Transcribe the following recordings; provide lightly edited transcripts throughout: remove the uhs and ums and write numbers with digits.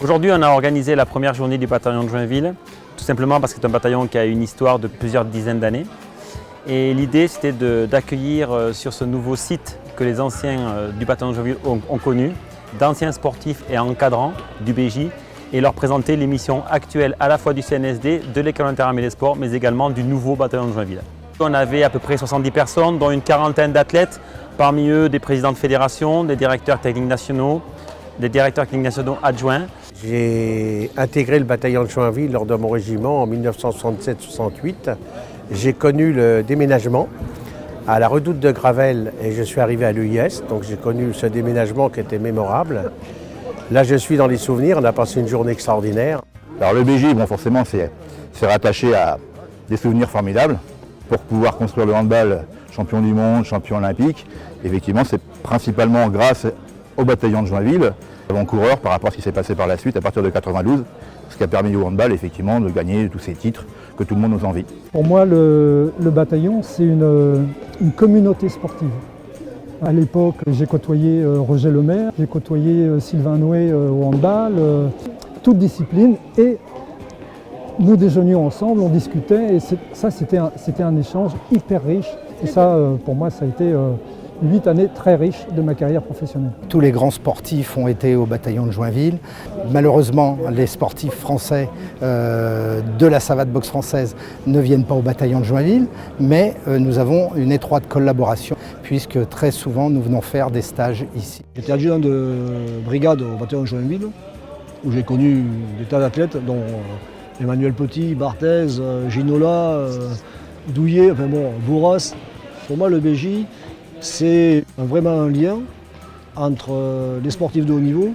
Aujourd'hui, on a organisé la première journée du bataillon de Joinville, tout simplement parce que c'est un bataillon qui a une histoire de plusieurs dizaines d'années. Et l'idée, c'était d'accueillir sur ce nouveau site que les anciens du bataillon de Joinville ont connu, d'anciens sportifs et encadrants du BJ, et leur présenter les missions actuelles à la fois du CNSD, de l'École interarmée des sports, mais également du nouveau bataillon de Joinville. On avait à peu près 70 personnes, dont une quarantaine d'athlètes, parmi eux des présidents de fédération, des directeurs techniques nationaux, des directeurs techniques nationaux adjoints. J'ai intégré le bataillon de Joinville lors de mon régiment en 1967-68. J'ai connu le déménagement à la redoute de Gravelle et je suis arrivé à l'UIS, donc j'ai connu ce déménagement qui était mémorable. Là, je suis dans les souvenirs, on a passé une journée extraordinaire. Alors le BJ, bon, forcément, c'est rattaché à des souvenirs formidables pour pouvoir construire le handball champion du monde, champion olympique. Effectivement, c'est principalement grâce au bataillon de Joinville, avant-coureur par rapport à ce qui s'est passé par la suite à partir de 92, ce qui a permis au handball effectivement de gagner tous ces titres que tout le monde nous envie. Pour moi, le bataillon, c'est une communauté sportive. À l'époque, j'ai côtoyé Roger Lemaire, j'ai côtoyé Sylvain Noué au handball, toutes disciplines, et nous déjeunions ensemble, on discutait, et ça c'était un échange hyper riche. Et ça, pour moi, ça a été 8 années très riches de ma carrière professionnelle. Tous les grands sportifs ont été au bataillon de Joinville. Malheureusement, les sportifs français de la savate boxe française ne viennent pas au bataillon de Joinville, mais nous avons une étroite collaboration puisque très souvent nous venons faire des stages ici. J'étais adjudant de brigade au bataillon de Joinville, où j'ai connu des tas d'athlètes, dont Emmanuel Petit, Barthez, Ginola, Douillet, enfin bon, Bourras. Pour moi, le BJ, c'est vraiment un lien entre les sportifs de haut niveau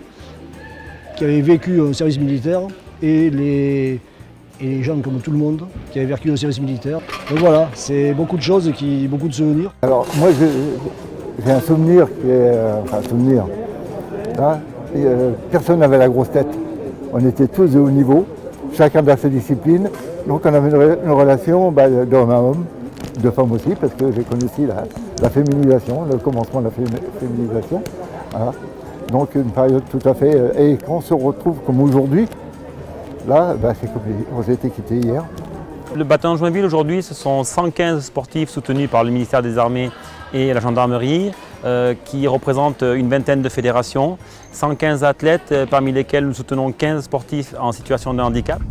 qui avaient vécu un service militaire et les gens comme tout le monde qui avaient vécu un service militaire. Donc voilà, c'est beaucoup de choses, beaucoup de souvenirs. Alors moi j'ai un souvenir qui est, là, personne n'avait la grosse tête. On était tous de haut niveau, chacun dans sa discipline. Donc on avait une relation d'homme à homme, de femme aussi, parce que j'ai connu aussi la féminisation, le commencement de la féminisation. Voilà. Donc une période tout à fait... Et quand on se retrouve comme aujourd'hui, là, c'est comme on s'est été quittés hier. Le bataillon de Joinville aujourd'hui, ce sont 115 sportifs soutenus par le ministère des Armées et la gendarmerie, qui représentent une vingtaine de fédérations, 115 athlètes, parmi lesquels nous soutenons 15 sportifs en situation de handicap.